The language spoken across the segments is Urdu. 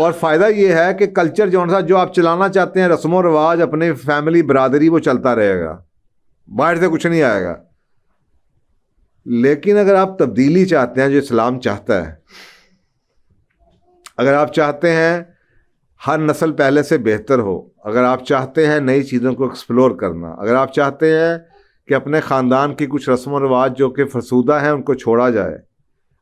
اور فائدہ یہ ہے کہ کلچر جو آپ چلانا چاہتے ہیں، رسم و رواج، اپنے فیملی برادری، وہ چلتا رہے گا، باہر سے کچھ نہیں آئے گا۔ لیکن اگر آپ تبدیلی چاہتے ہیں، جو اسلام چاہتا ہے، اگر آپ چاہتے ہیں ہر نسل پہلے سے بہتر ہو، اگر آپ چاہتے ہیں نئی چیزوں کو ایکسپلور کرنا، اگر آپ چاہتے ہیں کہ اپنے خاندان کی کچھ رسم و رواج جو کہ فرسودہ ہیں ان کو چھوڑا جائے،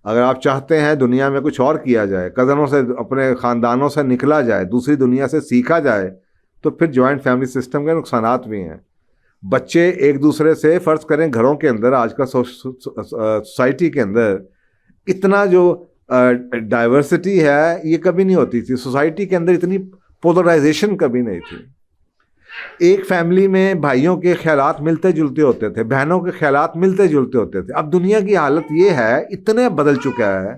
اگر آپ چاہتے ہیں دنیا میں کچھ اور کیا جائے، کزنوں سے، اپنے خاندانوں سے نکلا جائے، دوسری دنیا سے سیکھا جائے، تو پھر جوائنٹ فیملی سسٹم کے نقصانات بھی ہیں۔ بچے ایک دوسرے سے، فرض کریں گھروں کے اندر، آج کا سوسائٹی کے اندر اتنا جو ڈائیورسٹی ہے یہ کبھی نہیں ہوتی تھی، سوسائٹی کے اندر اتنی پولرائزیشن کبھی نہیں تھی۔ ایک فیملی میں بھائیوں کے خیالات ملتے جلتے ہوتے تھے، بہنوں کے خیالات ملتے جلتے ہوتے تھے۔ اب دنیا کی حالت یہ ہے، اتنے بدل چکا ہے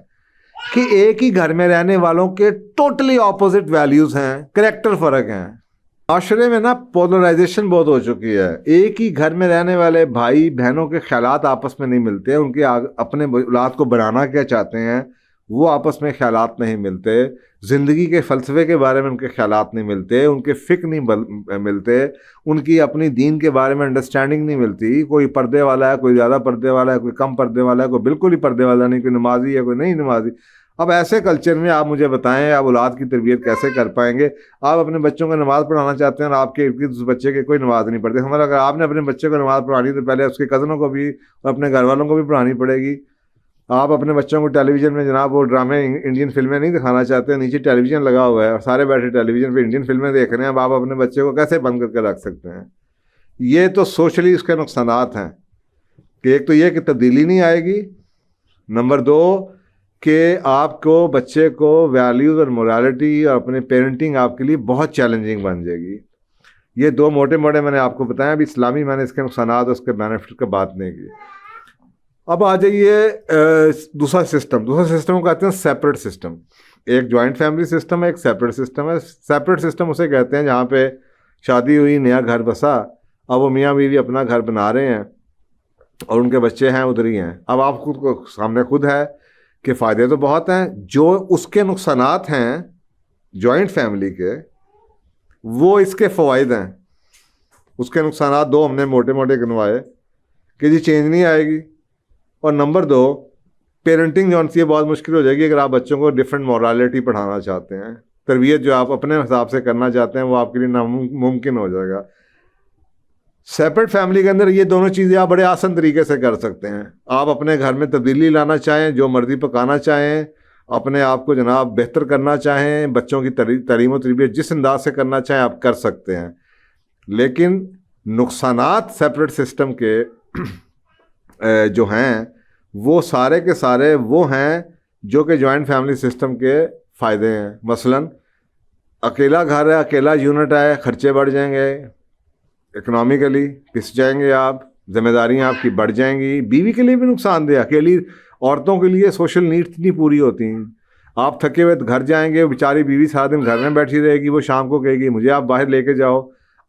کہ ایک ہی گھر میں رہنے والوں کے ٹوٹلی اپوزٹ ویلیوز ہیں، کریکٹر فرق ہیں۔ معاشرے میں نا پولرائزیشن بہت ہو چکی ہے، ایک ہی گھر میں رہنے والے بھائی بہنوں کے خیالات آپس میں نہیں ملتے، ان کے اپنے اولاد کو بنانا کیا چاہتے ہیں وہ آپس میں خیالات نہیں ملتے، زندگی کے فلسفے کے بارے میں ان کے خیالات نہیں ملتے، ان کے فکر نہیں ملتے، ان کی اپنی دین کے بارے میں انڈرسٹینڈنگ نہیں ملتی۔ کوئی پردے والا ہے، کوئی زیادہ پردے والا ہے، کوئی کم پردے والا ہے، کوئی بالکل ہی پردے والا نہیں، کوئی نمازی ہے، کوئی نہیں نمازی۔ اب ایسے کلچر میں آپ مجھے بتائیں آپ اولاد کی تربیت کیسے کر پائیں گے؟ آپ اپنے بچوں کو نماز پڑھانا چاہتے ہیں اور آپ کے اس بچے کے کوئی نماز نہیں پڑھتے، ہمارا اگر آپ نے اپنے بچے کو نماز پڑھانی تو پہلے اس کے کزنوں کو بھی اور اپنے گھر والوں کو بھی پڑھانی پڑے گی۔ آپ اپنے بچوں کو ٹیلی ویژن میں جناب وہ ڈرامے انڈین فلمیں نہیں دکھانا چاہتے، نیچے ٹیلی ویژن لگا ہوا ہے اور سارے بیٹھے ٹیلی ویژن پہ انڈین فلمیں دیکھ رہے ہیں، اب آپ اپنے بچے کو کیسے بند کر کے رکھ سکتے ہیں؟ یہ تو سوشلی اس کے نقصانات ہیں کہ ایک تو یہ کہ تبدیلی نہیں آئے گی، نمبر دو کہ آپ کو بچے کو ویلیوز اور مورالٹی اور اپنے پیرنٹنگ آپ کے لیے بہت چیلنجنگ بن جائے گی۔ یہ دو موٹے موٹے میں نے آپ کو بتایا، ابھی اسلامی میں نے اس کے نقصانات اور اس کے بینیفٹ کا بات نہیں کی۔ اب آ جائیے دوسرا سسٹم کو کہتے ہیں سیپریٹ سسٹم۔ ایک جوائنٹ فیملی سسٹم ہے، ایک سیپریٹ سسٹم ہے۔ سیپریٹ سسٹم اسے کہتے ہیں جہاں پہ شادی ہوئی، نیا گھر بسا، اب وہ میاں بیوی اپنا گھر بنا رہے ہیں اور ان کے بچے ہیں ادھر ہی ہیں۔ اب آپ خود کو سامنے خود ہے کہ فائدے تو بہت ہیں، جو اس کے نقصانات ہیں جوائنٹ فیملی کے وہ اس کے فوائد ہیں۔ اس کے نقصانات دو ہم نے موٹے موٹے گنوائے کہ جی چینج نہیں آئے گی، اور نمبر دو پیرنٹنگ جو سی بہت مشکل ہو جائے گی اگر آپ بچوں کو ڈفرینٹ مورالٹی پڑھانا چاہتے ہیں۔ تربیت جو آپ اپنے حساب سے کرنا چاہتے ہیں وہ آپ کے لیے ناممکن ہو جائے گا۔ سیپریٹ فیملی کے اندر یہ دونوں چیزیں آپ بڑے آسان طریقے سے کر سکتے ہیں۔ آپ اپنے گھر میں تبدیلی لانا چاہیں، جو مرضی پکانا چاہیں، اپنے آپ کو جناب بہتر کرنا چاہیں، بچوں کی تعلیم و تربیت جس انداز سے کرنا چاہیں آپ کر سکتے ہیں۔ لیکن نقصانات سیپریٹ سسٹم کے جو ہیں وہ سارے کے سارے وہ ہیں جو کہ جوائنٹ فیملی سسٹم کے فائدے ہیں۔ مثلا اکیلا گھر ہے، اکیلا یونٹ ہے، خرچے بڑھ جائیں گے، اکنامکلی پس جائیں گے آپ، ذمہ داریاں آپ کی بڑھ جائیں گی۔ بیوی کے لیے بھی نقصان دہ، اکیلی عورتوں کے لیے سوشل نیڈس نہیں پوری ہوتی ہیں۔ آپ تھکے ہوئے گھر جائیں گے، بیچاری بیوی سارا دن گھر میں بیٹھی رہے گی، وہ شام کو کہے گی مجھے آپ باہر لے کے جاؤ۔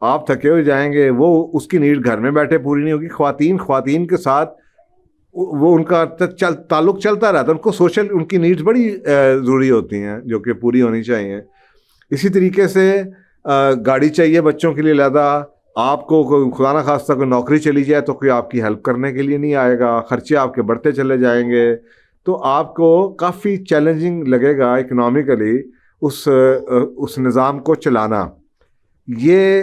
آپ تھکے ہوئے جائیں گے، وہ اس کی نیڈ گھر میں بیٹھے پوری نہیں ہوگی۔ خواتین کے ساتھ وہ ان کا تعلق چلتا رہتا ہے، ان کو سوشل ان کی نیڈز بڑی ضروری ہوتی ہیں جو کہ پوری ہونی چاہیے۔ اسی طریقے سے گاڑی چاہیے بچوں کے لیے علیحدہ، آپ کو کوئی خدا نہ خواستہ کوئی نوکری چلی جائے تو کوئی آپ کی ہیلپ کرنے کے لیے نہیں آئے گا، خرچے آپ کے بڑھتے چلے جائیں گے، تو آپ کو کافی چیلنجنگ لگے گا اکنامکلی اس نظام کو چلانا۔ یہ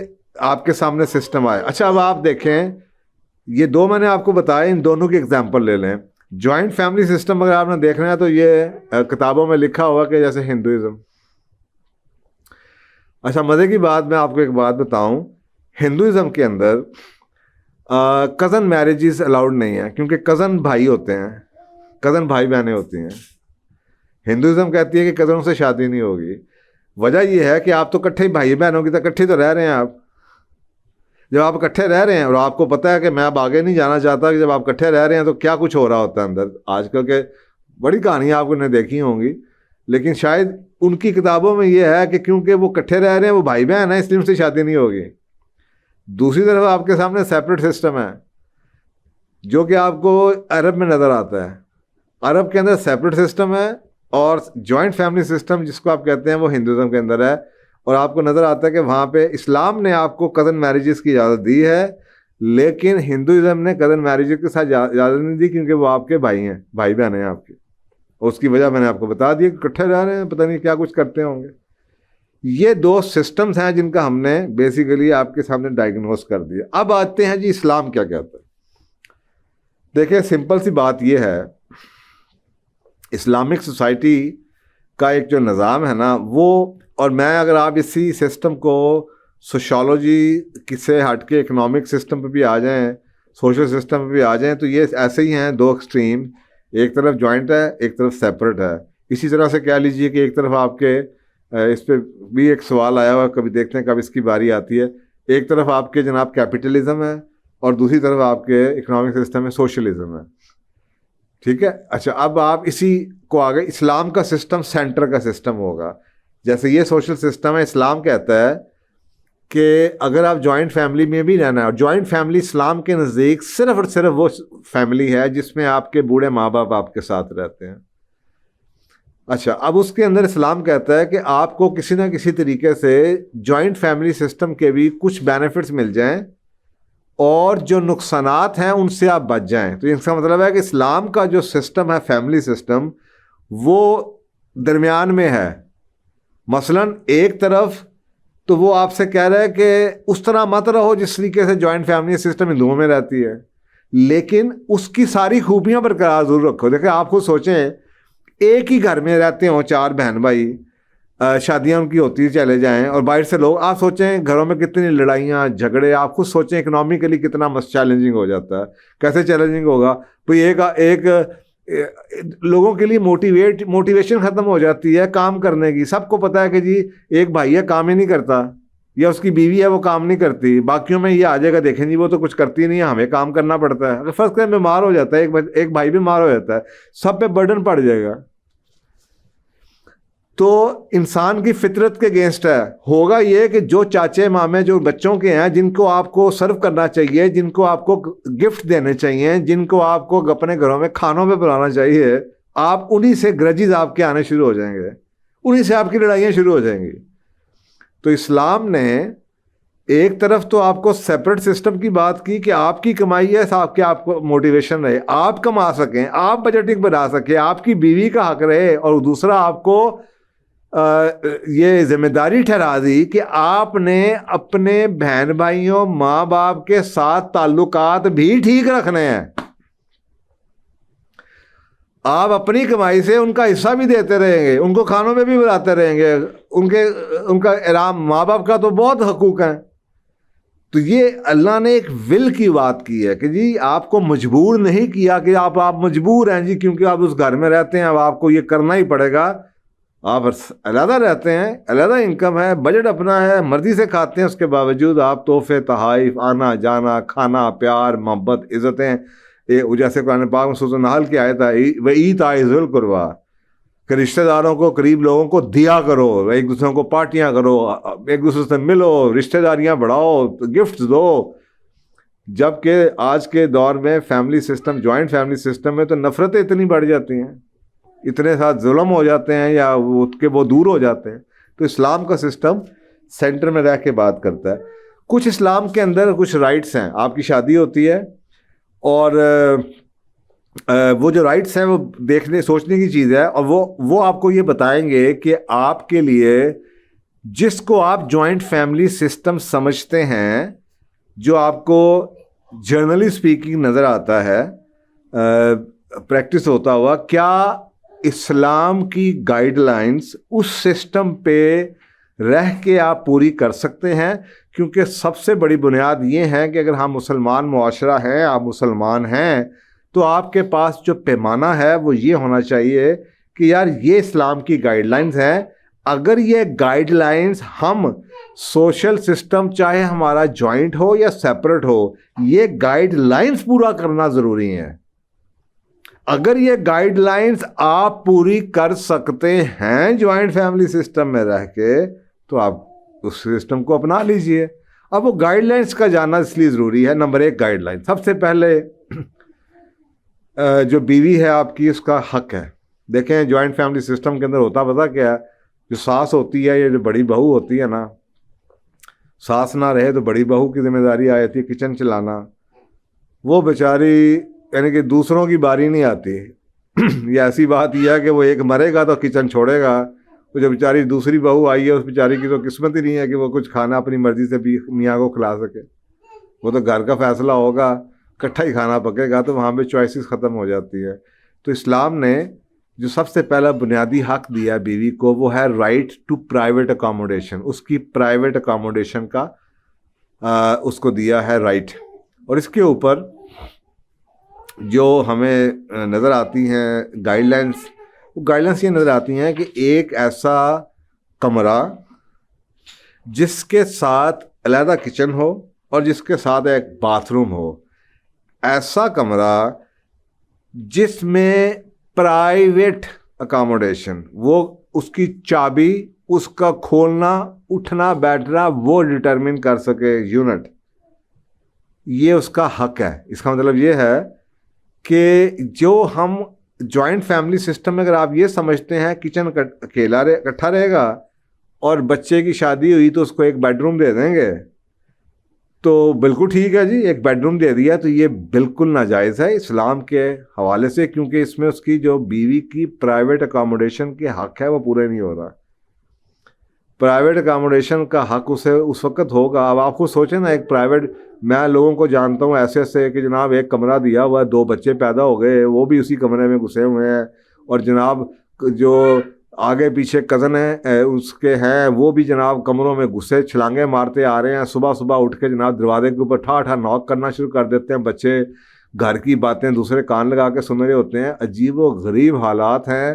آپ کے سامنے سسٹم آئے۔ اچھا اب آپ دیکھیں، یہ دو میں نے آپ کو بتایا، ان دونوں کی ایگزامپل لے لیں۔ جوائنٹ فیملی سسٹم اگر آپ نے دیکھنا ہے تو یہ کتابوں میں لکھا ہوا کہ جیسے ہندوازم۔ اچھا مزے کی بات میں آپ کو ایک بات بتاؤں، ہندوازم کے اندر کزن میرجز الاؤڈ نہیں ہیں، کیونکہ کزن بھائی ہوتے ہیں، کزن بھائی بہنیں ہوتی ہیں۔ ہندوازم کہتی ہے کہ کزنوں سے شادی نہیں ہوگی۔ وجہ یہ ہے کہ آپ تو اکٹھے بھائی بہنوں کی تو اکٹھے تو رہ رہے ہیں آپ۔ جب آپ اکٹھے رہ رہے ہیں اور آپ کو پتہ ہے کہ میں اب آگے نہیں جانا چاہتا، کہ جب آپ اکٹھے رہ رہے ہیں تو کیا کچھ ہو رہا ہوتا ہے اندر۔ آج کل کے بڑی کہانیاں آپ نے دیکھی ہوں گی، لیکن شاید ان کی کتابوں میں یہ ہے کہ کیونکہ وہ اکٹھے رہ رہے ہیں، وہ بھائی بہن ہیں، اس لیے ان سے شادی نہیں ہوگی۔ دوسری طرف آپ کے سامنے سیپریٹ سسٹم ہے جو کہ آپ کو عرب میں نظر آتا ہے۔ عرب کے اندر سیپریٹ سسٹم ہے، اور جوائنٹ فیملی سسٹم جس کو آپ کہتے ہیں وہ ہندوازم کے اندر ہے، اور آپ کو نظر آتا ہے کہ وہاں پہ اسلام نے آپ کو کزن میرجز کی اجازت دی ہے، لیکن ہندوازم نے کزن میرجز کے ساتھ اجازت نہیں دی، کیونکہ وہ آپ کے بھائی ہیں، بھائی بہن ہیں آپ کے. اور اس کی وجہ میں نے آپ کو بتا دی کہ اکٹھے رہ رہے ہیں، پتہ نہیں کیا کچھ کرتے ہوں گے. یہ دو سسٹمز ہیں جن کا ہم نے بیسیکلی آپ کے سامنے ڈائگنوز کر دیا. اب آتے ہیں جی اسلام کیا کہتا ہے. دیکھیں سمپل سی بات یہ ہے، اسلامک سوسائٹی کا ایک جو نظام ہے نا وہ، اور میں اگر آپ اسی سسٹم کو سوشالوجی سے ہٹ کے اکنامک سسٹم پہ بھی آ جائیں، سوشل سسٹم پہ بھی آ جائیں، تو یہ ایسے ہی ہیں دو ایکسٹریم، ایک طرف جوائنٹ ہے ایک طرف سیپریٹ ہے. اسی طرح سے کہہ لیجئے کہ ایک طرف آپ کے اس پہ بھی ایک سوال آیا ہوا ہے، کبھی دیکھتے ہیں کب اس کی باری آتی ہے. ایک طرف آپ کے جناب کیپٹلزم ہے اور دوسری طرف آپ کے اکنامک سسٹم میں سوشلزم ہے. ٹھیک ہے. اچھا اب آپ اسی کو آگے اسلام کا سسٹم سینٹر کا سسٹم ہوگا. جیسے یہ سوشل سسٹم ہے، اسلام کہتا ہے کہ اگر آپ جوائنٹ فیملی میں بھی رہنا ہے، اور جوائنٹ فیملی اسلام کے نزدیک صرف اور صرف وہ فیملی ہے جس میں آپ کے بوڑھے ماں باپ آپ کے ساتھ رہتے ہیں. اچھا اب اس کے اندر اسلام کہتا ہے کہ آپ کو کسی نہ کسی طریقے سے جوائنٹ فیملی سسٹم کے بھی کچھ بینیفٹس مل جائیں اور جو نقصانات ہیں ان سے آپ بچ جائیں. تو اس کا مطلب ہے کہ اسلام کا جو سسٹم ہے فیملی سسٹم وہ درمیان میں ہے. مثلا ایک طرف تو وہ آپ سے کہہ رہا ہے کہ اس طرح مت رہو جس طریقے سے جوائنٹ فیملی سسٹم ہندوؤں میں رہتی ہے، لیکن اس کی ساری خوبیاں برقرار ضرور رکھو. دیکھیں آپ خود سوچیں، ایک ہی گھر میں رہتے ہوں چار بہن بھائی، شادیاں ان کی ہوتی چلے جائیں، اور باہر سے لوگ، آپ سوچیں گھروں میں کتنی لڑائیاں جھگڑے، آپ خود سوچیں اکنامکلی کتنا چیلنجنگ ہو جاتا ہے. کیسے چیلنجنگ ہوگا؟ کوئی ایک لوگوں کے لیے موٹیویشن ختم ہو جاتی ہے کام کرنے کی. سب کو پتا ہے کہ جی ایک بھائی ہے کام ہی نہیں کرتا، یا اس کی بیوی ہے وہ کام نہیں کرتی، باقیوں میں یہ آ جائے گا دیکھیں جی وہ تو کچھ کرتی نہیں ہے، ہمیں کام کرنا پڑتا ہے. اگر فرض کریں بیمار ہو جاتا ہے ایک بھائی بیمار ہو جاتا ہے، سب پہ برڈن پڑ جائے گا. تو انسان کی فطرت کے اگینسٹ ہے. ہوگا یہ کہ جو چاچے مامے جو بچوں کے ہیں جن کو آپ کو سرو کرنا چاہیے، جن کو آپ کو گفٹ دینے چاہیے، جن کو آپ کو اپنے گھروں میں کھانوں پہ بلانا چاہیے، آپ انہی سے گرجز آپ کے آنے شروع ہو جائیں گے، انہی سے آپ کی لڑائیاں شروع ہو جائیں گی. تو اسلام نے ایک طرف تو آپ کو سیپریٹ سسٹم کی بات کی کہ آپ کی کمائی ہے، آپ کو موٹیویشن رہے، آپ کما سکیں، آپ بجٹنگ بنا سکیں، آپ کی بیوی کا حق رہے، اور دوسرا آپ کو یہ ذمہ داری ٹھہرا دی کہ آپ نے اپنے بہن بھائیوں ماں باپ کے ساتھ تعلقات بھی ٹھیک رکھنے ہیں. آپ اپنی کمائی سے ان کا حصہ بھی دیتے رہیں گے، ان کو کھانوں میں بھی بلاتے رہیں گے، ان کا احترام، ماں باپ کا تو بہت حقوق ہیں. تو یہ اللہ نے ایک ول کی بات کی ہے کہ جی آپ کو مجبور نہیں کیا کہ آپ مجبور ہیں جی کیونکہ آپ اس گھر میں رہتے ہیں اب آپ کو یہ کرنا ہی پڑے گا. آپ علیحدہ رہتے ہیں، علیحدہ انکم ہے، بجٹ اپنا ہے، مرضی سے کھاتے ہیں، اس کے باوجود آپ تحفے تحائف، آنا جانا، کھانا، پیار، محبت، عزتیں، جیسے قرآن پاک میں سورۃ النحل کی آیت ہے وَإِيتَاءِ ذِي الْقُرْبَىٰ کہ رشتہ داروں کو، قریب لوگوں کو دیا کرو، ایک دوسرے کو پارٹیاں کرو، ایک دوسرے سے ملو، رشتہ داریاں بڑھاؤ، گفٹ دو. جبکہ آج کے دور میں family system, joint family system میں تو نفرتیں اتنی بڑھ جاتی ہیں، اتنے ساتھ ظلم ہو جاتے ہیں یا وہ دور ہو جاتے ہیں. تو اسلام کا سسٹم سینٹر میں رہ کے بات کرتا ہے. کچھ اسلام کے اندر کچھ رائٹس ہیں. آپ کی شادی ہوتی ہے اور وہ جو رائٹس ہیں وہ دیکھنے سوچنے کی چیز ہے، اور وہ آپ کو یہ بتائیں گے کہ آپ کے لیے جس کو آپ جوائنٹ فیملی سسٹم سمجھتے ہیں، جو آپ کو جنرلی اسپیکنگ نظر آتا ہے پریکٹس ہوتا ہوا، کیا اسلام کی گائیڈ لائنز اس سسٹم پہ رہ کے آپ پوری کر سکتے ہیں؟ کیونکہ سب سے بڑی بنیاد یہ ہے کہ اگر ہم مسلمان معاشرہ ہیں، آپ مسلمان ہیں، تو آپ کے پاس جو پیمانہ ہے وہ یہ ہونا چاہیے کہ یار یہ اسلام کی گائیڈ لائنز ہیں. اگر یہ گائیڈ لائنز ہم سوشل سسٹم چاہے ہمارا جوائنٹ ہو یا سیپریٹ ہو، یہ گائیڈ لائنز پورا کرنا ضروری ہے. اگر یہ گائیڈ لائنز آپ پوری کر سکتے ہیں جوائنٹ فیملی سسٹم میں رہ کے، تو آپ اس سسٹم کو اپنا لیجئے. اب وہ گائیڈ لائنز کا جاننا اس لیے ضروری ہے. نمبر 1 گائیڈ لائن، سب سے پہلے جو بیوی ہے آپ کی، اس کا حق ہے دیکھیں جوائنٹ فیملی سسٹم کے اندر ہوتا پتہ کیا ہے, جو ساس ہوتی ہے یا جو بڑی بہو ہوتی ہے نا, ساس نہ رہے تو بڑی بہو کی ذمہ داری آ جاتی ہے کچن چلانا. وہ بیچاری یعنی کہ دوسروں کی باری نہیں آتی. یہ ایسی بات یہ ہے کہ وہ ایک مرے گا تو کچن چھوڑے گا. تو جو بیچاری دوسری بہو آئی ہے اس بیچاری کی تو قسمت ہی نہیں ہے کہ وہ کچھ کھانا اپنی مرضی سے بھی میاں کو کھلا سکے. وہ تو گھر کا فیصلہ ہوگا, اکٹھا ہی کھانا پکے گا, تو وہاں پہ چوائسیز ختم ہو جاتی ہے. تو اسلام نے جو سب سے پہلا بنیادی حق دیا ہے بیوی کو وہ ہے رائٹ ٹو پرائیویٹ اکاموڈیشن. اس کی پرائیویٹ اکاموڈیشن کا اس کو دیا ہے رائٹ. اور اس کے اوپر جو ہمیں نظر آتی ہیں گائیڈ لائنس, وہ گائیڈ لائنس یہ نظر آتی ہیں کہ ایک ایسا کمرہ جس کے ساتھ علیحدہ کچن ہو اور جس کے ساتھ ایک باتھ روم ہو, ایسا کمرہ جس میں پرائیویٹ اکاموڈیشن, وہ اس کی چابی, اس کا کھولنا اٹھنا بیٹھنا وہ ڈٹرمن کر سکے یونٹ, یہ اس کا حق ہے. اس کا مطلب یہ ہے کہ جو ہم جوائنٹ فیملی سسٹم میں اگر آپ یہ سمجھتے ہیں کچن اکیلا اکٹھا رہے گا اور بچے کی شادی ہوئی تو اس کو ایک بیڈ روم دے دیں گے, تو بالکل ٹھیک ہے جی, ایک بیڈ روم دے دیا, تو یہ بالکل ناجائز ہے اسلام کے حوالے سے, کیونکہ اس میں اس کی جو بیوی کی پرائیویٹ اکاموڈیشن کے حق ہے وہ پورے نہیں ہو رہا. پرائیویٹ اکاموڈیشن کا حق اسے اس وقت ہوگا. اب آپ خود سوچیں نا, ایک پرائیویٹ, میں لوگوں کو جانتا ہوں ایسے ایسے کہ جناب ایک کمرہ دیا ہوا ہے, 2 بچے پیدا ہو گئے, وہ بھی اسی کمرے میں گھسے ہوئے ہیں, اور جناب جو آگے پیچھے کزن ہیں اس کے ہیں وہ بھی جناب کمروں میں گھسے چھلانگے مارتے آ رہے ہیں. صبح صبح اٹھ کے جناب دروازے کے اوپر ٹھا ٹھا نوک کرنا شروع کر دیتے ہیں. بچے گھر کی باتیں دوسرے کان لگا کے سن رہے ہوتے ہیں. عجیب و غریب حالات ہیں.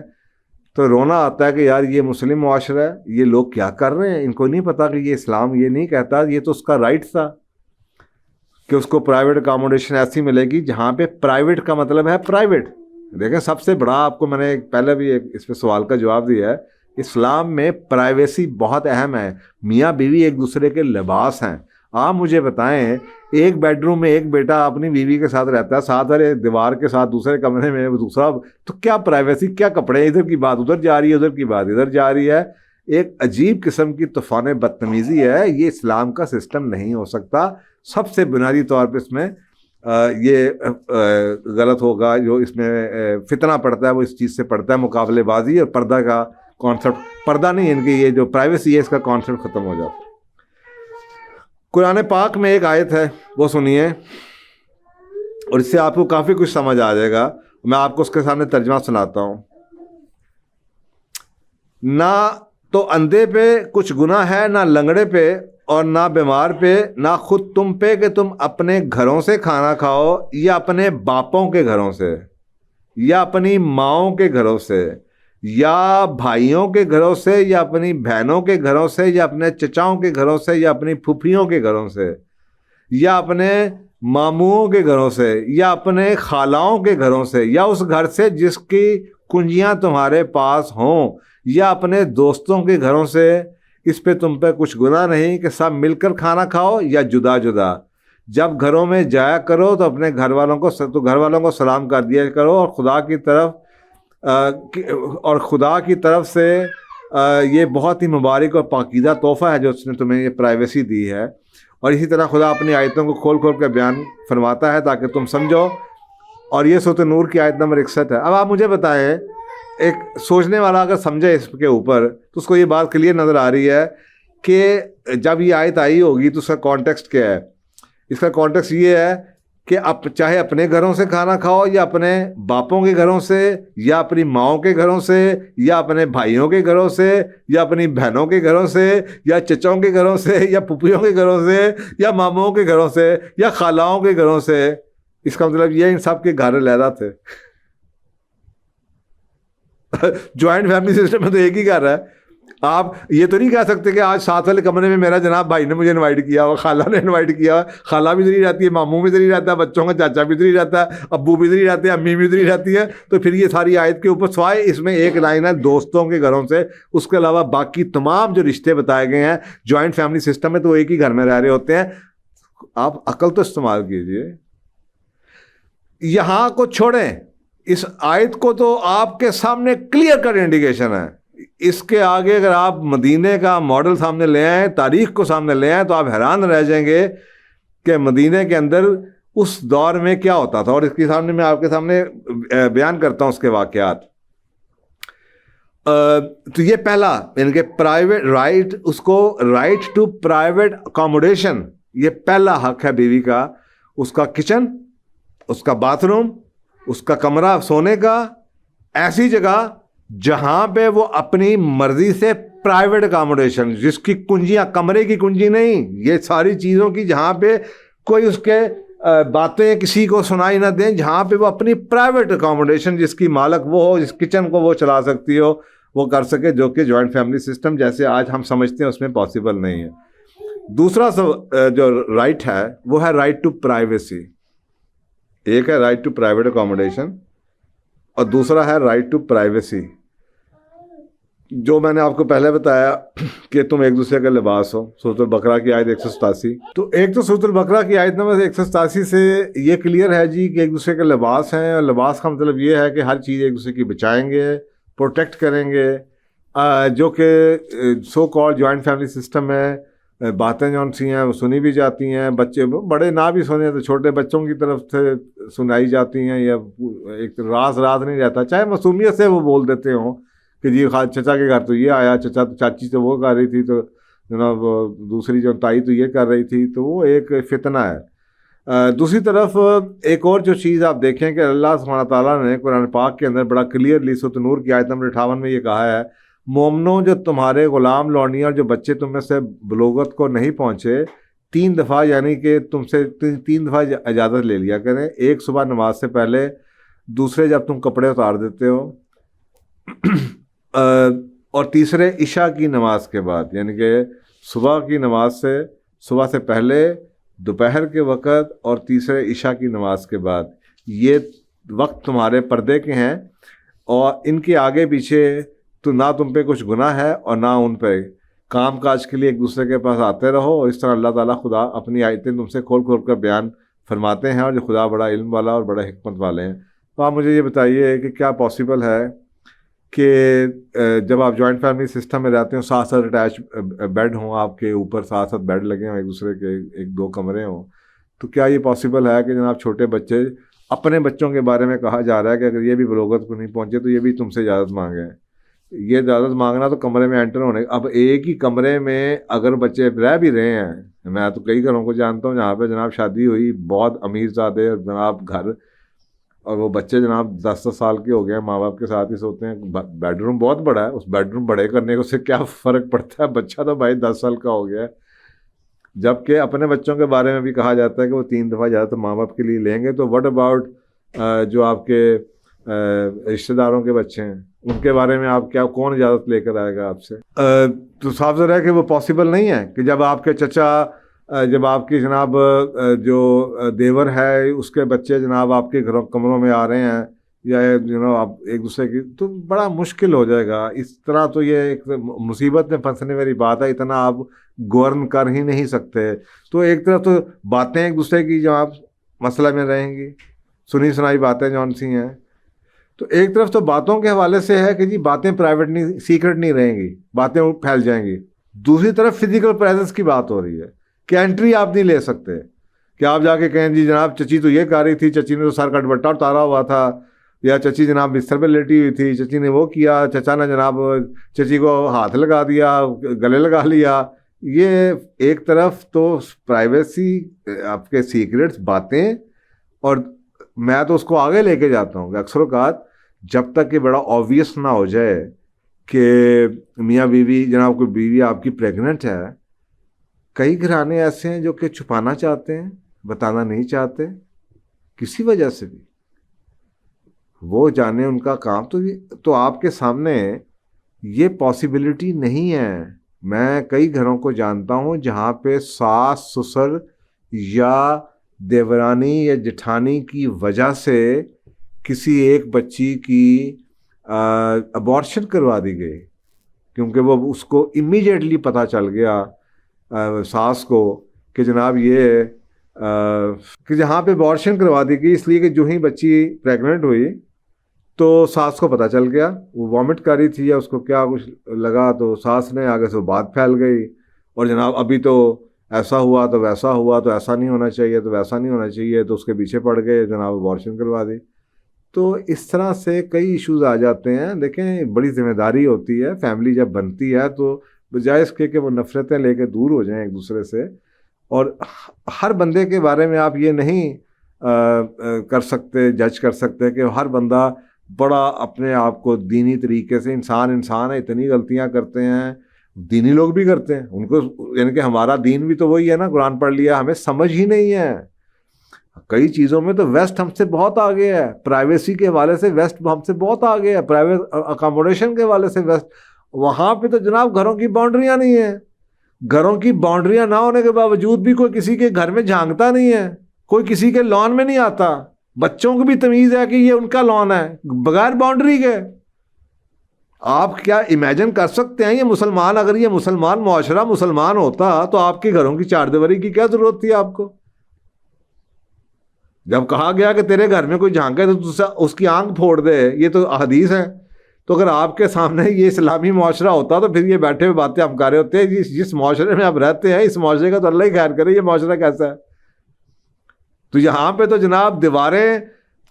تو رونا آتا ہے کہ یار یہ مسلم معاشرہ ہے, یہ لوگ کیا کر رہے ہیں. ان کو نہیں پتا کہ یہ اسلام یہ نہیں کہتا, یہ تو اس کا رائٹ تھا کہ اس کو پرائیویٹ اکاموڈیشن ایسی ملے گی جہاں پہ پرائیویٹ کا مطلب ہے پرائیویٹ. دیکھیں سب سے بڑا, آپ کو میں نے پہلے بھی اس پہ سوال کا جواب دیا ہے, اسلام میں پرائیویسی بہت اہم ہے. میاں بیوی ایک دوسرے کے لباس ہیں. آپ مجھے بتائیں, ایک بیڈ روم میں ایک بیٹا اپنی بیوی کے ساتھ رہتا ہے, ساتھ والے دیوار کے ساتھ دوسرے کمرے میں دوسرا, تو کیا پرائیویسی, کیا کپڑے, ادھر کی بات ادھر جا رہی ہے, ادھر کی بات ادھر جا رہی ہے. ایک عجیب قسم کی طوفان بدتمیزی ہے. یہ اسلام کا سسٹم نہیں ہو سکتا. سب سے بنیادی طور پہ اس میں یہ غلط ہوگا, جو اس میں فتنہ پڑتا ہے وہ اس چیز سے پڑتا ہے, مقابلے بازی اور پردہ کا کانسیپٹ. پردہ نہیں, ان کی یہ جو پرائیویسی ہے اس کا کانسیپٹ ختم ہو جاتا ہے. قرآن پاک میں ایک آیت ہے, وہ سنیے, اور اس سے آپ کو کافی کچھ سمجھ آ جائے گا. میں آپ کو اس کے سامنے ترجمہ سناتا ہوں. نہ تو اندھے پہ کچھ گناہ ہے, نہ لنگڑے پہ اور نہ بیمار پہ, نہ خود تم پہ کہ تم اپنے گھروں سے کھانا کھاؤ, یا اپنے باپوں کے گھروں سے, یا اپنی ماؤں کے گھروں سے, یا بھائیوں کے گھروں سے, یا اپنی بہنوں کے گھروں سے, یا اپنے چچاؤں کے گھروں سے, یا اپنی پھوپھیوں کے گھروں سے, یا اپنے ماموؤں کے گھروں سے, یا اپنے خالاؤں کے گھروں سے, یا اس گھر سے جس کی کنجیاں تمہارے پاس ہوں, یا اپنے دوستوں کے گھروں سے. اس پہ تم پہ کچھ گناہ نہیں کہ سب مل کر کھانا کھاؤ یا جدا جدا. جب گھروں میں جایا کرو تو اپنے گھر والوں کو سلام کر دیا کرو, اور خدا کی طرف سے یہ بہت ہی مبارک اور پاکیزہ تحفہ ہے جو اس نے تمہیں یہ پرائیویسی دی ہے. اور اسی طرح خدا اپنی آیتوں کو کھول کھول کے بیان فرماتا ہے تاکہ تم سمجھو. اور یہ سورۃ نور کی آیت نمبر 61 ہے. اب آپ مجھے بتائیں, ایک سوچنے والا اگر سمجھے اس کے اوپر تو اس کو یہ بات کلیئر نظر آ رہی ہے کہ جب یہ آیت آئی ہوگی تو اس کا کانٹیکسٹ کیا ہے. اس کا کانٹیکسٹ یہ ہے کہ اب چاہے اپنے گھروں سے کھانا کھاؤ, یا اپنے باپوں کے گھروں سے, یا اپنی ماؤں کے گھروں سے, یا اپنے بھائیوں کے گھروں سے, یا اپنی بہنوں کے گھروں سے, یا چچاؤں کے گھروں سے, یا پھوپھیوں کے گھروں سے, یا ماموں کے گھروں سے, یا خالاؤں کے گھروں سے. اس کا مطلب یہ ان سب کے گھر علیحدہ تھے. جوائنٹ فیملی سسٹم میں تو ایک ہی گھر ہے. آپ یہ تو نہیں کہہ سکتے کہ آج ساتھ والے کمرے میں میرا جناب بھائی نے مجھے انوائٹ کیا ہوا, خالہ نے انوائٹ کیا ہوا, خالہ بھی ادھر ہی رہتی ہے, ماموں بھی ادھر ہی رہتا ہے, بچوں کا چاچا بھی ادھر ہی رہتا ہے, ابو بھی ادھر ہی رہتے ہیں, امی بھی ادھر ہی رہتی ہے. تو پھر یہ ساری آیت کے اوپر سوائے اس میں ایک لائن ہے دوستوں کے گھروں سے, اس کے علاوہ باقی تمام جو رشتے بتائے گئے ہیں جوائنٹ فیملی سسٹم میں تو وہ ایک ہی گھر میں رہ رہے ہوتے ہیں. آپ عقل تو استعمال کیجئے. یہاں کو چھوڑیں, اس آیت کو تو آپ کے سامنے کلیئر کٹ انڈیکیشن ہے. اس کے آگے اگر آپ مدینے کا ماڈل سامنے لے آئیں, تاریخ کو سامنے لے آئیں, تو آپ حیران رہ جائیں گے کہ مدینے کے اندر اس دور میں کیا ہوتا تھا. اور اس کے سامنے میں آپ کے سامنے بیان کرتا ہوں اس کے واقعات. تو یہ پہلا یعنی کہ پرائیویٹ رائٹ, اس کو رائٹ ٹو پرائیویٹ اکاموڈیشن, یہ پہلا حق ہے بیوی کا. اس کا کچن, اس کا باتھ روم, اس کا کمرہ سونے کا, ایسی جگہ جہاں پہ وہ اپنی مرضی سے پرائیویٹ اکاموڈیشن, جس کی کنجیاں, کمرے کی کنجی نہیں, یہ ساری چیزوں کی جہاں پہ کوئی اس کے باتیں کسی کو سنائی نہ دیں, جہاں پہ وہ اپنی پرائیویٹ اکاموڈیشن جس کی مالک وہ ہو, جس کچن کو وہ چلا سکتی ہو, وہ کر سکے, جو کہ جوائنٹ فیملی سسٹم جیسے آج ہم سمجھتے ہیں اس میں پاسبل نہیں ہے. دوسرا جو رائٹ ہے وہ ہے رائٹ ٹو پرائیویسی. ایک ہے رائٹ ٹو پرائیویٹ اکاموڈیشن اور دوسرا ہے رائٹ ٹو پرائیویسی. جو میں نے آپ کو پہلے بتایا کہ تم ایک دوسرے کا لباس ہو, سورۃ البقرہ کی آیت 187. تو ایک تو سورۃ البقرہ کی آیت نمبر 187 سے یہ کلیئر ہے جی کہ ایک دوسرے کے لباس ہیں, اور لباس کا مطلب یہ ہے کہ ہر چیز ایک دوسرے کی بچائیں گے, پروٹیکٹ کریں گے. جو کہ سو کال جوائنٹ فیملی سسٹم ہے, باتیں جون سی ہیں وہ سنی بھی جاتی ہیں, بچے بڑے نہ بھی سنیں تو چھوٹے بچوں کی طرف سے سنائی جاتی ہیں, یا ایک راز نہیں رہتا, چاہے معصومیت سے وہ بول دیتے ہوں کہ جی چچا کے گھر تو یہ آیا, چاچی تو وہ کر رہی تھی, تو جناب دوسری جو تائی تو یہ کر رہی تھی, تو وہ ایک فتنہ ہے. دوسری طرف ایک اور جو چیز آپ دیکھیں کہ اللہ سبحانہ تعالیٰ نے قرآن پاک کے اندر بڑا کلیئرلی سورۃ نور کی آیت نمبر 58 میں یہ کہا ہے, مومنوں جو تمہارے غلام لونڈیاں اور جو بچے تم میں سے بلوغت کو نہیں پہنچے, 3 دفعہ یعنی کہ تم سے 3 دفعہ اجازت لے لیا کریں. ایک صبح نماز سے پہلے, دوسرے جب تم کپڑے اتار دیتے ہو, اور تیسرے عشاء کی نماز کے بعد, یعنی کہ صبح کی نماز سے, صبح سے پہلے, دوپہر کے وقت, اور تیسرے عشاء کی نماز کے بعد. یہ وقت تمہارے پردے کے ہیں, اور ان کے آگے پیچھے تو نہ تم پہ کچھ گناہ ہے اور نہ ان پہ. کام کاج کے لیے ایک دوسرے کے پاس آتے رہو, اور اس طرح اللہ تعالیٰ خدا اپنی آیتیں تم سے کھول کھول کر بیان فرماتے ہیں, اور جو خدا بڑا علم والا اور بڑا حکمت والے ہیں. تو آپ مجھے یہ بتائیے کہ کیا پاسبل ہے کہ جب آپ جوائنٹ فیملی سسٹم میں رہتے ہوں, ساتھ ساتھ اٹیچ بیڈ ہوں, آپ کے اوپر ساتھ ساتھ بیڈ لگے ہوں, ایک دوسرے کے 1-2 کمرے ہوں, تو کیا یہ پاسبل ہے کہ جناب چھوٹے بچے, اپنے بچوں کے بارے میں کہا جا رہا ہے کہ اگر یہ بھی بلوغت کو نہیں پہنچے تو یہ بھی تم سے اجازت مانگیں. یہ اجازت مانگنا تو کمرے میں انٹر ہونے, اب ایک ہی کمرے میں اگر بچے رہ بھی رہے ہیں, میں تو کئی گھروں کو جانتا ہوں جہاں پہ جناب شادی ہوئی, بہت امیر زادے جناب گھر, اور وہ بچے جناب 10 سال کے ہو گئے ہیں, ماں باپ کے ساتھ ہی سوتے ہیں. بیڈ روم بہت بڑا ہے, اس بیڈ روم بڑے کرنے کو سے کیا فرق پڑتا ہے, بچہ تو بھائی 10 سال کا ہو گیا ہے. جبکہ اپنے بچوں کے بارے میں بھی کہا جاتا ہے کہ وہ 3 دفعہ زیادہ ماں باپ کے لیے لیں گے. تو واٹ اباؤٹ جو آپ کے رشتہ داروں کے بچے ہیں, ان کے بارے میں آپ کیا, کون اجازت لے کر آئے گا آپ سے؟ تو صاف ظاہر ہے کہ وہ پاسبل نہیں ہے کہ جب آپ کے چچا, جب آپ کی جناب جو دیور ہے اس کے بچے جناب آپ کے گھروں کمروں میں آ رہے ہیں, یا آپ ایک دوسرے کی, تو بڑا مشکل ہو جائے گا. اس طرح تو یہ ایک مصیبت میں پھنسنے والی بات ہے, اتنا آپ گورن کر ہی نہیں سکتے. تو ایک طرف تو باتیں ایک دوسرے کی جو آپ مسئلہ میں رہیں گی, سنی سنائی باتیں جون سی ہیں, تو ایک طرف تو باتوں کے حوالے سے ہے کہ جی باتیں پرائیویٹ نہیں, سیکرٹ نہیں رہیں گی, باتیں پھیل جائیں گی. دوسری طرف فزیکل پریزنس کی بات ہو رہی ہے کہ انٹری آپ نہیں لے سکتے, کہ آپ جا کے کہیں جی جناب چچی تو یہ کر رہی تھی, چچی نے تو سر کا دوپٹہ اتارا ہوا تھا, یا چچی جناب بستر پہ لیٹی ہوئی تھی, چچی نے وہ کیا, چچا نے جناب چچی کو ہاتھ لگا دیا, گلے لگا لیا. یہ ایک طرف تو پرائیویسی, آپ کے سیکرٹس, باتیں. اور میں تو اس کو آگے لے کے جاتا ہوں کہ اکثر اوقات جب تک کہ بڑا آبویس نہ ہو جائے کہ میاں بیوی, جناب کوئی بیوی آپ کی پریگننٹ ہے, کئی گھرانے ایسے ہیں جو کہ چھپانا چاہتے ہیں, بتانا نہیں چاہتے کسی وجہ سے بھی, وہ جانے ان کا کام. تو آپ کے سامنے یہ پاسبلٹی نہیں ہے. میں کئی گھروں کو جانتا ہوں جہاں پہ ساس سسر یا دیورانی یا جٹھانی کی وجہ سے کسی ایک بچی کی ابارشن کروا دی گئی, کیونکہ وہ اس کو امیڈیٹلی پتہ چل گیا ساس کو کہ جناب یہ کہ جہاں پہ ابارشن کروا دی گئی, اس لیے کہ جو ہی بچی پریگننٹ ہوئی تو ساس کو پتہ چل گیا، وہ وامٹ کر رہی تھی یا اس کو کیا کچھ لگا، تو ساس نے آگے سے بات پھیل گئی، اور جناب ابھی تو ایسا ہوا تو ویسا ہوا، تو ایسا نہیں ہونا چاہیے، تو ویسا نہیں ہونا چاہیے، تو اس کے پیچھے پڑ گئے، جناب ابارشن کروا دی۔ تو اس طرح سے کئی ایشوز آ جاتے ہیں۔ دیکھیں بڑی ذمہ داری ہوتی ہے، فیملی جب بنتی ہے تو بجائے اس کے کہ وہ نفرتیں لے کے دور ہو جائیں ایک دوسرے سے، اور ہر بندے کے بارے میں آپ یہ نہیں کر سکتے، جج کر سکتے کہ ہر بندہ بڑا اپنے آپ کو دینی طریقے سے، انسان ہے، اتنی غلطیاں کرتے ہیں، دینی لوگ بھی کرتے ہیں ان کو، یعنی کہ ہمارا دین بھی تو وہی ہے نا، قرآن پڑھ لیا، ہمیں سمجھ ہی نہیں ہے کئی چیزوں میں۔ تو ویسٹ ہم سے بہت آگے ہے، پرائیویسی کے حوالے سے ویسٹ ہم سے بہت آگے ہے، پرائیویٹ اکاموڈیشن کے حوالے سے ویسٹ، وہاں پہ تو جناب گھروں کی باؤنڈریاں نہیں ہیں، گھروں کی باؤنڈریاں نہ ہونے کے باوجود بھی کوئی کسی کے گھر میں جھانکتا نہیں ہے، کوئی کسی کے لان میں نہیں آتا، بچوں کو بھی تمیز ہے کہ یہ ان کا لان ہے بغیر باؤنڈری کے۔ آپ کیا امیجن کر سکتے ہیں یہ مسلمان، اگر یہ مسلمان معاشرہ مسلمان ہوتا تو آپ کے گھروں کی چار دیواری کی کیا ضرورت تھی آپ کو؟ جب کہا گیا کہ تیرے گھر میں کوئی جھانکے تو اس کی آنکھ پھوڑ دے، یہ تو حدیث ہے، تو اگر آپ کے سامنے یہ اسلامی معاشرہ ہوتا تو پھر یہ بیٹھے ہوئے باتیں ہم کر رہے ہوتے ہیں، جس معاشرے میں آپ رہتے ہیں اس معاشرے کا تو اللہ ہی خیر کرے، یہ معاشرہ کیسا ہے؟ تو یہاں پہ تو جناب دیواریں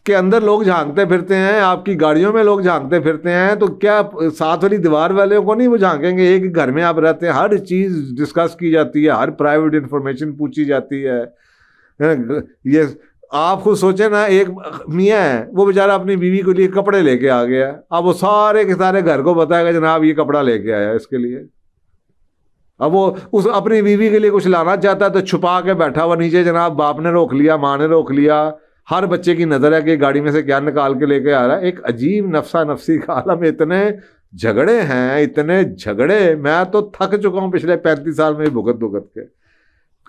کے اندر لوگ جھانکتے پھرتے ہیں، آپ کی گاڑیوں میں لوگ جھانکتے پھرتے ہیں، تو کیا ساتھ والی دیوار والوں کو نہیں وہ جھانکیں گے؟ ایک گھر میں آپ رہتے ہیں، ہر چیز ڈسکس کی جاتی ہے، ہر پرائیویٹ انفارمیشن پوچھی جاتی ہے۔ یہ آپ خود سوچیں نا، ایک میاں ہے وہ بیچارہ اپنی بیوی کے لیے کپڑے لے کے آ گیا، اب وہ سارے کے سارے گھر کو بتائے گا جناب یہ کپڑا لے کے آیا اس کے لیے۔ اب وہ اس اپنی بیوی کے لیے کچھ لانا چاہتا ہے تو چھپا کے بیٹھا ہوا نیچے، جناب باپ نے روک لیا، ماں نے روک لیا، ہر بچے کی نظر ہے کہ گاڑی میں سے کیا نکال کے لے کے آ رہا ہے۔ ایک عجیب نفسا نفسی کا عالم، اتنے جھگڑے ہیں، اتنے جھگڑے، میں تو تھک چکا ہوں پچھلے 35 سال میں بھگت کے،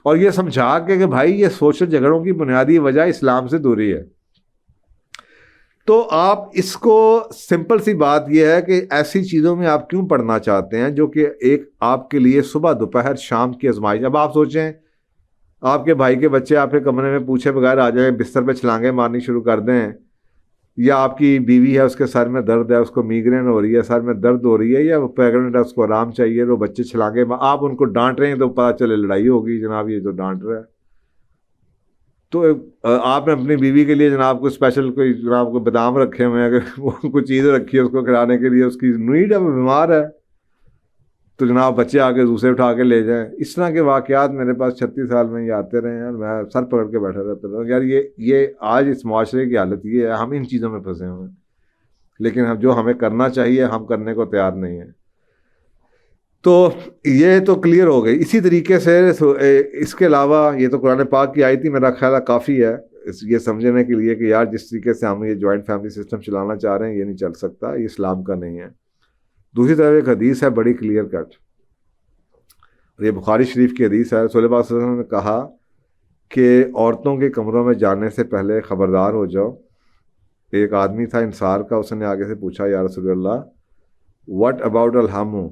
اور یہ سمجھا کہ بھائی یہ سوشل جھگڑوں کی بنیادی وجہ اسلام سے دوری ہے۔ تو آپ اس کو سمپل سی بات یہ ہے کہ ایسی چیزوں میں آپ کیوں پڑھنا چاہتے ہیں جو کہ ایک آپ کے لیے صبح دوپہر شام کی آزمائش۔ اب آپ سوچیں آپ کے بھائی کے بچے آپ کے کمرے میں پوچھے بغیر آ جائیں، بستر پہ چھلانگیں مارنی شروع کر دیں، یا آپ کی بیوی ہے اس کے سر میں درد ہے، اس کو میگرین ہو رہی ہے، سر میں درد ہو رہی ہے، یا وہ پریگننٹ ہے اس کو آرام چاہیے، وہ بچے چھلانگے آپ ان کو ڈانٹ رہے ہیں تو پتہ چلے لڑائی ہوگی، جناب یہ تو ڈانٹ رہا ہے۔ تو آپ نے اپنی بیوی کے لیے جناب کو اسپیشل کوئی جناب کو بادام رکھے ہوئے ہیں کہ وہ کوئی چیز رکھی ہے اس کو کھلانے کے لیے، اس کی نیڈ ہے، وہ بیمار ہے، تو جناب بچے آگے دوسرے اٹھا کے لے جائیں۔ اس طرح کے واقعات میرے پاس 36 سال میں یہ آتے رہے ہیں، اور میں سر پکڑ کے بیٹھا رہتا ہوں یار یہ آج اس معاشرے کی حالت یہ ہے، ہم ان چیزوں میں پھنسے ہوئے ہیں، لیکن جو ہمیں کرنا چاہیے ہم کرنے کو تیار نہیں ہیں۔ تو یہ تو کلیئر ہو گئی۔ اسی طریقے سے اس کے علاوہ یہ تو قرآن پاک کی آیت تھی، میرا خیال کافی ہے یہ سمجھنے کے لیے کہ یار جس طریقے سے ہم یہ جوائنٹ فیملی سسٹم چلانا چاہ رہے ہیں یہ نہیں چل سکتا، یہ اسلام کا نہیں ہے۔ دوسری طرف ایک حدیث ہے بڑی کلیئر کٹ، اور یہ بخاری شریف کی حدیث ہے۔ رسول اللہ صلی اللہ علیہ وسلم نے کہا کہ عورتوں کے کمروں میں جانے سے پہلے خبردار ہو جاؤ۔ ایک آدمی تھا انصار کا، اس نے آگے سے پوچھا یا رسول اللہ واٹ اباؤٹ الحمو،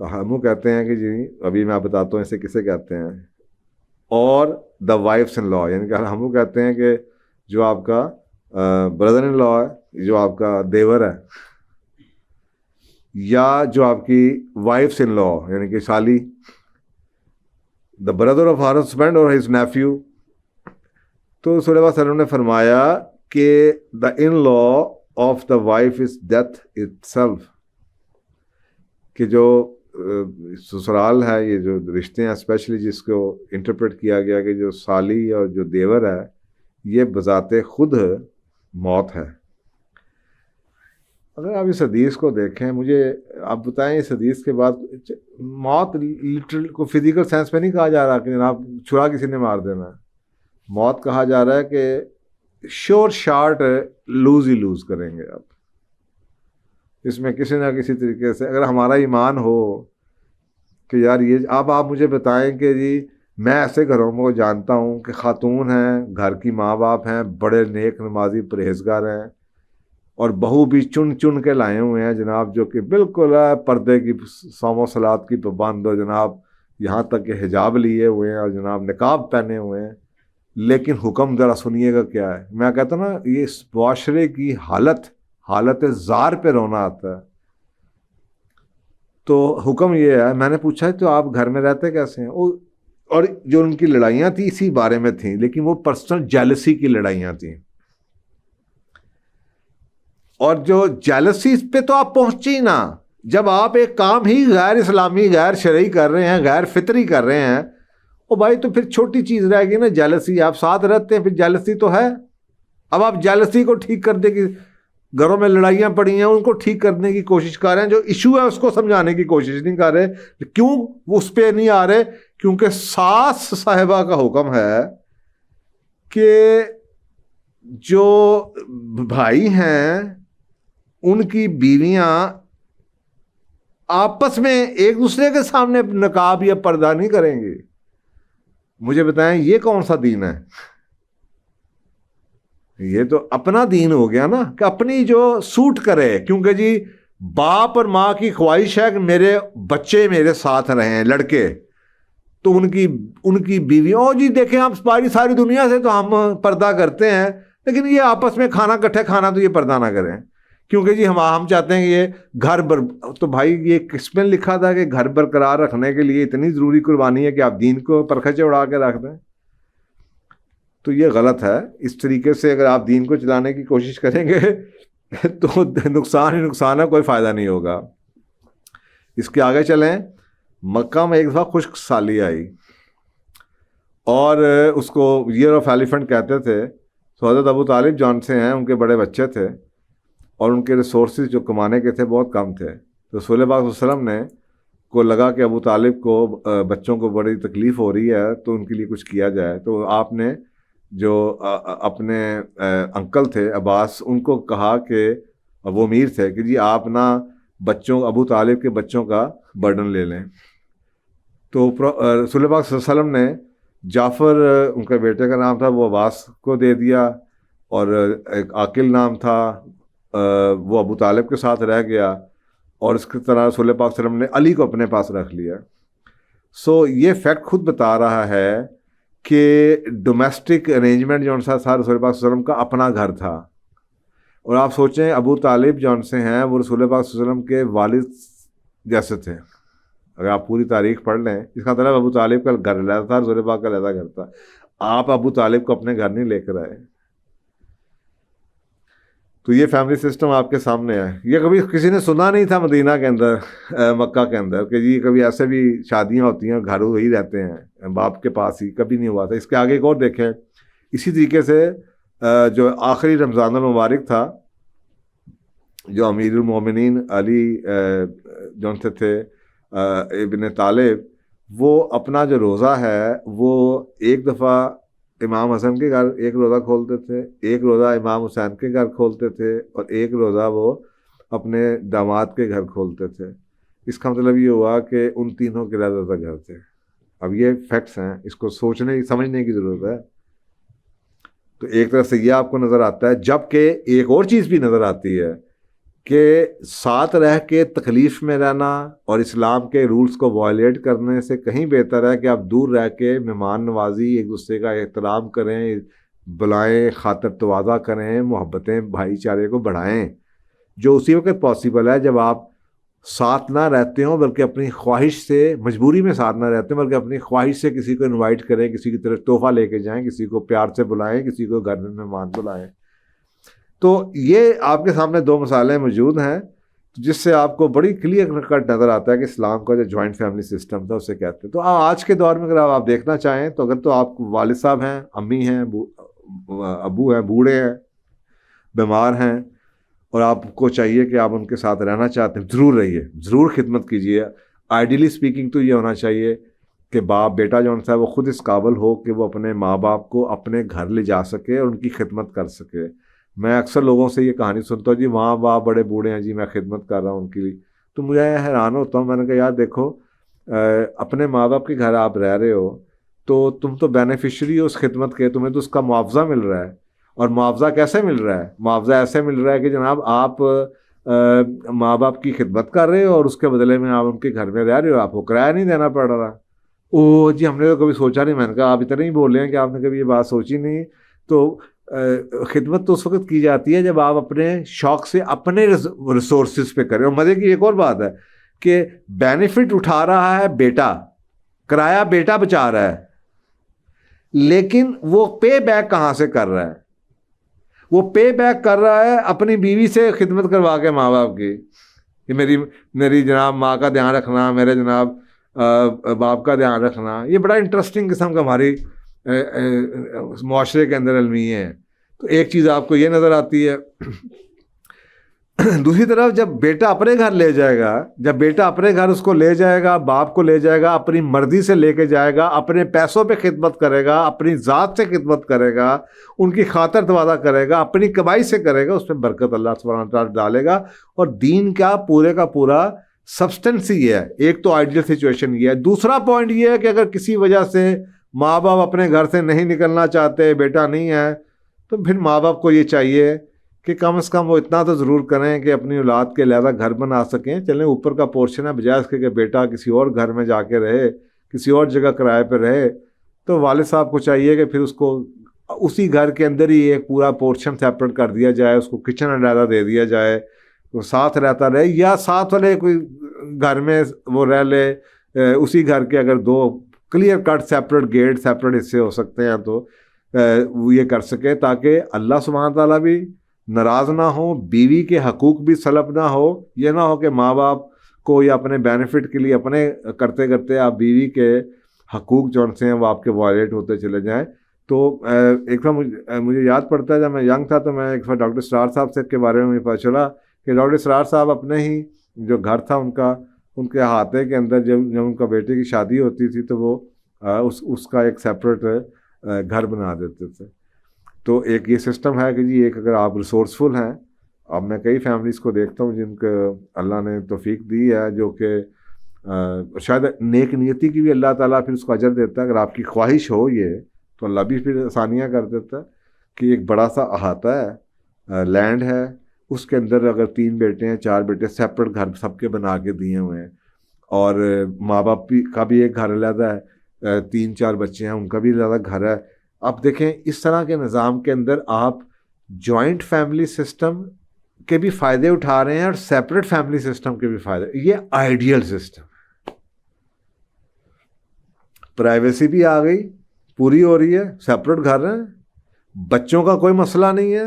تو ہمو کہتے ہیں کہ جی ابھی میں بتاتا ہوں اسے کسے کہتے ہیں، اور دا وائفس ان لا، یعنی کہ ہمو کہتے ہیں کہ جو آپ کا بردر ان لا ہے، جو آپ کا دیور ہے، یا جو آپ کی وائفس ان لا یعنی کہ سالی، the brother of her husband اور ہز نیفیو۔ تو رسول اللہ صلی اللہ علیہ وسلم نے فرمایا کہ the in law of the wife is death itself, کہ جو سسرال ہے، یہ جو رشتے ہیں اسپیشلی جس کو انٹرپریٹ کیا گیا کہ جو سالی اور جو دیور ہے یہ بذات خود موت ہے۔ اگر آپ اس حدیث کو دیکھیں، مجھے آپ بتائیں اس حدیث کے بعد موت لٹرل کو فزیکل سینس میں نہیں کہا جا رہا کہ جناب چھڑا کسی نے مار دینا ہے، موت کہا جا رہا ہے کہ شور شارٹ لوز ہی لوز کریں گے آپ اس میں کسی نہ کسی طریقے سے۔ اگر ہمارا ایمان ہو کہ یار یہ آپ مجھے بتائیں کہ جی میں ایسے گھروں کو جانتا ہوں کہ خاتون ہیں، گھر کی ماں باپ ہیں، بڑے نیک نمازی پرہیزگار ہیں، اور بہو بھی چن چن کے لائے ہوئے ہیں جناب، جو کہ بالکل پردے کی صوم و صلات کی پابند ہو جناب، یہاں تک کہ حجاب لیے ہوئے ہیں اور جناب نقاب پہنے ہوئے ہیں، لیکن حکم ذرا سنیے گا کیا ہے۔ میں کہتا ہوں نا یہ اس معاشرے کی حالت حالت زار پہ رونا آتا ہے. تو حکم یہ ہے. میں نے پوچھا تو آپ گھر میں رہتے کیسے ہیں؟ اور جو ان کی لڑائیاں تھیں اسی بارے میں تھیں، لیکن وہ پرسنل جیلسی کی لڑائیاں تھیں. اور جو جیلسی پہ تو آپ پہنچے ہی نہ. جب آپ ایک کام ہی غیر اسلامی، غیر شرعی کر رہے ہیں، غیر فطری کر رہے ہیں، او بھائی تو پھر چھوٹی چیز رہ گئی نا جیلسی. آپ ساتھ رہتے ہیں، پھر جیلسی تو ہے. اب آپ جیلسی کو ٹھیک کرنے کی، گھروں میں لڑائیاں پڑی ہیں ان کو ٹھیک کرنے کی کوشش کر رہے ہیں، جو ایشو ہے اس کو سمجھانے کی کوشش نہیں کر رہے. کیوں وہ اس پہ نہیں آ رہے؟ کیونکہ ساس صاحبہ کا حکم ہے کہ جو بھائی ہیں ان کی بیویاں آپس میں ایک دوسرے کے سامنے نقاب یا پردہ نہیں کریں گی. مجھے بتائیں یہ کون سا دین ہے؟ یہ تو اپنا دین ہو گیا نا، کہ اپنی جو سوٹ کرے. کیونکہ جی باپ اور ماں کی خواہش ہے کہ میرے بچے میرے ساتھ رہیں، لڑکے، تو ان کی بیویوں، جی دیکھیں آپ ساری دنیا سے تو ہم پردہ کرتے ہیں، لیکن یہ آپس میں کھانا کٹھے کھانا تو یہ پردہ نہ کریں. کیونکہ جی ہم چاہتے ہیں کہ یہ گھر تو بھائی یہ کس میں لکھا تھا کہ گھر برقرار رکھنے کے لیے اتنی ضروری قربانی ہے کہ آپ دین کو پرکھچے اڑا کے رکھ دیں؟ تو یہ غلط ہے. اس طریقے سے اگر آپ دین کو چلانے کی کوشش کریں گے تو نقصان ہی نقصان ہے، کوئی فائدہ نہیں ہوگا. اس کے آگے چلیں. مکہ میں ایک دفعہ خشک سالی آئی اور اس کو ایئر آف ایلیفنٹ کہتے تھے. تو حضرت ابو طالب جان سے ہیں، ان کے بڑے بچے تھے اور ان کے ریسورسز جو کمانے کے تھے بہت کم تھے. تو رسول پاک صلی اللہ علیہ وسلم نے کو لگا کہ ابو طالب کو بچوں کو بڑی تکلیف ہو رہی ہے تو ان کے لیے کچھ کیا جائے. تو آپ نے جو اپنے انکل تھے عباس، ان کو کہا کہ وہ امیر تھے کہ جی آپ نا بچوں، ابو طالب کے بچوں کا برڈن لے لیں. تو رسول پاک صلی اللہ علیہ وسلم نے جعفر، ان کے بیٹے کا نام تھا، وہ عباس کو دے دیا، اور ایک عاقل نام تھا وہ ابو طالب کے ساتھ رہ گیا، اور اس کی طرح رسول پاک صلی اللہ علیہ وسلم نے علی کو اپنے پاس رکھ لیا. سو یہ فیکٹ خود بتا رہا ہے کہ ڈومیسٹک ارینجمنٹ جو تھا رسول پاک صلی اللہ علیہ وسلم کا اپنا گھر تھا. اور آپ سوچیں ابو طالب جون سے ہیں، وہ رسول پاک صلی اللہ علیہ وسلم کے والد جیسے تھے. اگر آپ پوری تاریخ پڑھ لیں، اس کا مطلب ابو طالب کا گھر علیحدہ تھا، رسول پاک کا علیحدہ گھر تھا. آپ ابو طالب کو اپنے گھر نہیں لے کر آئے. تو یہ فیملی سسٹم آپ کے سامنے ہے. یہ کبھی کسی نے سنا نہیں تھا مدینہ کے اندر، مکہ کے اندر، کہ جی کبھی ایسے بھی شادیاں ہوتی ہیں، گھر وہی رہتے ہیں باپ کے پاس ہی. کبھی نہیں ہوا تھا. اس کے آگے ایک اور دیکھیں. اسی طریقے سے جو آخری رمضان المبارک تھا، جو امیر المومنین علی جون سے تھے ابن طالب، وہ اپنا جو روزہ ہے وہ ایک دفعہ امام حسن کے گھر ایک روزہ کھولتے تھے، ایک روزہ امام حسین کے گھر کھولتے تھے، اور ایک روزہ وہ اپنے داماد کے گھر کھولتے تھے. اس کا مطلب یہ ہوا کہ ان تینوں کے علیحدہ گھر تھے. اب یہ فیکٹس ہیں، اس کو سوچنے سمجھنے کی ضرورت ہے. تو ایک طرف سے یہ آپ کو نظر آتا ہے، جبکہ ایک اور چیز بھی نظر آتی ہے کہ ساتھ رہ کے تکلیف میں رہنا اور اسلام کے رولز کو وائلیٹ کرنے سے کہیں بہتر ہے کہ آپ دور رہ کے مہمان نوازی، ایک دوسرے کا احترام کریں، بلائیں، خاطر تواضع کریں، محبتیں بھائی چارے کو بڑھائیں، جو اسی وقت پاسبل ہے جب آپ ساتھ نہ رہتے ہوں بلکہ اپنی خواہش سے، مجبوری میں ساتھ نہ رہتے ہوں بلکہ اپنی خواہش سے کسی کو انوائٹ کریں، کسی کی طرف تحفہ لے کے جائیں، کسی کو پیار سے بلائیں، کسی کو گھر میں مہمان بلائیں. تو یہ آپ کے سامنے دو مثالیں موجود ہیں جس سے آپ کو بڑی کلیئر کٹ نظر آتا ہے کہ اسلام کا جو جوائنٹ فیملی سسٹم تھا اسے کہتے ہیں. تو آج کے دور میں اگر آپ دیکھنا چاہیں تو اگر تو آپ والد صاحب ہیں، امی ہیں، ابو ہیں، بوڑھے ہیں، بیمار ہیں، اور آپ کو چاہیے کہ آپ ان کے ساتھ رہنا چاہتے ہیں، ضرور رہیے، ضرور خدمت کیجیے. آئیڈیلی اسپیکنگ تو یہ ہونا چاہیے کہ باپ بیٹا جو ہے وہ خود اس قابل ہو کہ وہ اپنے ماں باپ کو اپنے گھر لے جا سکے اور ان کی خدمت کر سکے. میں اکثر لوگوں سے یہ کہانی سنتا ہوں، جی ماں باپ بڑے بوڑھے ہیں، جی میں خدمت کر رہا ہوں ان کے لیے. تو مجھے حیران ہوتا ہوں. میں نے کہا یار دیکھو، اپنے ماں باپ کے گھر آپ رہ رہے ہو تو تم تو بینیفیشری ہو اس خدمت کے، تمہیں تو اس کا معاوضہ مل رہا ہے. اور معاوضہ کیسے مل رہا ہے؟ معاوضہ ایسے مل رہا ہے کہ جناب آپ ماں باپ کی خدمت کر رہے ہو اور اس کے بدلے میں آپ ان کے گھر میں رہ رہے ہو، آپ کو کرایہ نہیں دینا پڑ رہا. او جی ہم نے تو کبھی سوچا نہیں. میں نے کہا آپ اتنا ہی بول رہے ہیں کہ آپ نے کبھی یہ بات سوچی نہیں. تو خدمت تو اس وقت کی جاتی ہے جب آپ اپنے شوق سے اپنے ریسورسز پہ کریں. اور مزے کی ایک اور بات ہے کہ بینیفٹ اٹھا رہا ہے بیٹا, کرایہ بیٹا بچا رہا ہے, لیکن وہ پے بیک کہاں سے کر رہا ہے؟ وہ پے بیک کر رہا ہے اپنی بیوی سے خدمت کروا کے ماں باپ کی, کہ میری جناب ماں کا دھیان رکھنا, میرے جناب باپ کا دھیان رکھنا. یہ بڑا انٹرسٹنگ قسم کا ہماری معاشرے کے اندر المیہ ہے. تو ایک چیز آپ کو یہ نظر آتی ہے. دوسری طرف جب بیٹا اپنے گھر لے جائے گا, جب بیٹا اپنے گھر اس کو لے جائے گا, باپ کو لے جائے گا, اپنی مرضی سے لے کے جائے گا, اپنے پیسوں پہ خدمت کرے گا, اپنی ذات سے خدمت کرے گا, ان کی خاطر تواضع کرے گا, اپنی کمائی سے کرے گا, اس میں برکت اللہ سبحانہ وتعالیٰ ڈالے گا. اور دین کا پورا سبسٹنس ہی ہے. ایک تو آئیڈیل سچویشن یہ ہے. دوسرا پوائنٹ یہ ہے کہ اگر کسی وجہ سے ماں باپ اپنے گھر سے نہیں نکلنا چاہتے, بیٹا نہیں ہے, تو پھر ماں باپ کو یہ چاہیے کہ کم از کم وہ اتنا تو ضرور کریں کہ اپنی اولاد کے علیحدہ گھر بنا سکیں. چلیں اوپر کا پورشن ہے, بجائے اس کے کہ بیٹا کسی اور گھر میں جا کے رہے, کسی اور جگہ کرائے پہ رہے, تو والد صاحب کو چاہیے کہ پھر اس کو اسی گھر کے اندر ہی ایک پورا پورشن سیپریٹ کر دیا جائے, اس کو کچن علیحدہ دے دیا جائے, وہ ساتھ رہتا رہے, یا ساتھ والے کوئی گھر میں وہ رہ لے. اسی گھر کے اگر 2 clear cut separate gate, separate حصے ہو سکتے ہیں تو وہ یہ کر سکے, تاکہ اللہ سبحانہ تعالیٰ بھی ناراض نہ ہو, بیوی کے حقوق بھی سلب نہ ہو. یہ نہ ہو کہ ماں باپ کو یا اپنے بینیفٹ کے لیے اپنے کرتے کرتے آپ بیوی کے حقوق جو سے ہیں وہ آپ کے وائلیٹ ہوتے چلے جائیں. تو ایک بار مجھے یاد پڑتا ہے جب میں ینگ تھا تو میں ایک بار ڈاکٹر اسرار صاحب سے کے بارے میں مجھے پتہ چلا کہ ڈاکٹر اسرار صاحب اپنے ہی جو گھر تھا ان کے احاطے کے اندر جب ان کا بیٹے کی شادی ہوتی تھی تو وہ اس کا ایک سیپریٹ گھر بنا دیتے تھے. تو ایک یہ سسٹم ہے کہ جی ایک اگر آپ ریسورسفل ہیں, اب میں کئی فیملیز کو دیکھتا ہوں جن کو اللہ نے توفیق دی ہے, جو کہ شاید نیک نیتی کی بھی اللہ تعالیٰ پھر اس کو اجر دیتا ہے. اگر آپ کی خواہش ہو یہ تو اللہ بھی پھر آسانیاں کر دیتا ہے کہ ایک بڑا سا احاطہ ہے, لینڈ ہے, اس کے اندر اگر 3 بیٹے ہیں 4 بیٹے, سیپریٹ گھر سب کے بنا کے دیے ہوئے ہیں, اور ماں باپ کا بھی ایک گھر علیحدہ ہے, 3-4 بچے ہیں ان کا بھی علیحدہ گھر ہے. آپ دیکھیں اس طرح کے نظام کے اندر آپ جوائنٹ فیملی سسٹم کے بھی فائدے اٹھا رہے ہیں اور سیپریٹ فیملی سسٹم کے بھی فائدے. یہ آئیڈیل سسٹم, پرائیویسی بھی آ گئی, پوری ہو رہی ہے, سیپریٹ گھر ہیں, بچوں کا کوئی مسئلہ نہیں ہے,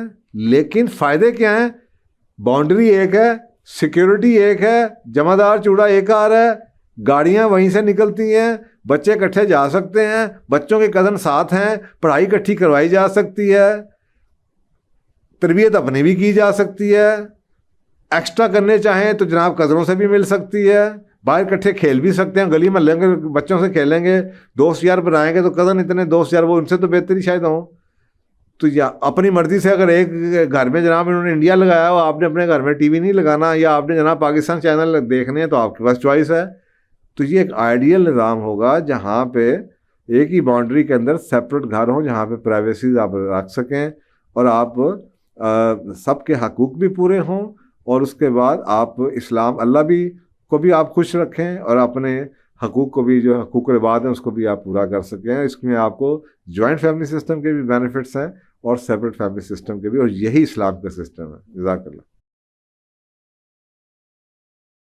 لیکن فائدے کیا ہیں؟ باؤنڈری ایک ہے, سیکیورٹی ایک ہے, جمع دار چوڑا ایک آ رہا ہے, گاڑیاں وہیں سے نکلتی ہیں, بچے اکٹھے جا سکتے ہیں, بچوں کے کزن ساتھ ہیں, پڑھائی اکٹھی کروائی جا سکتی ہے, تربیت اپنی بھی کی جا سکتی ہے, ایکسٹرا کرنے چاہیں تو جناب کزنوں سے بھی مل سکتی ہے, باہر اکٹھے کھیل بھی سکتے ہیں, گلی محلے کے بچوں سے کھیلیں گے, دوست یار بنائیں گے تو کزن اتنے دوست یار وہ ان سے تو بہتر ہی شاید ہوں. تو یا اپنی مرضی سے اگر ایک گھر میں جناب انہوں نے انڈیا لگایا ہو, آپ نے اپنے گھر میں ٹی وی نہیں لگانا, یا آپ نے جناب پاکستان چینل دیکھنے ہیں تو آپ کے پاس چوائس ہے. تو یہ ایک آئیڈیل نظام ہوگا جہاں پہ ایک ہی باؤنڈری کے اندر سیپریٹ گھر ہوں, جہاں پہ پرائیویسیز آپ رکھ سکیں, اور آپ سب کے حقوق بھی پورے ہوں, اور اس کے بعد آپ اسلام اللہ بھی کو بھی آپ خوش رکھیں, اور اپنے حقوق کو بھی جو حقوق العباد ہیں اس کو بھی آپ پورا کر سکیں. اس میں آپ کو جوائنٹ فیملی سسٹم کے بھی بینیفٹس ہیں اور سیپریٹ فیملی سسٹم کے بھی, اور یہی اسلام کا سسٹم ہے. جزاک اللہ.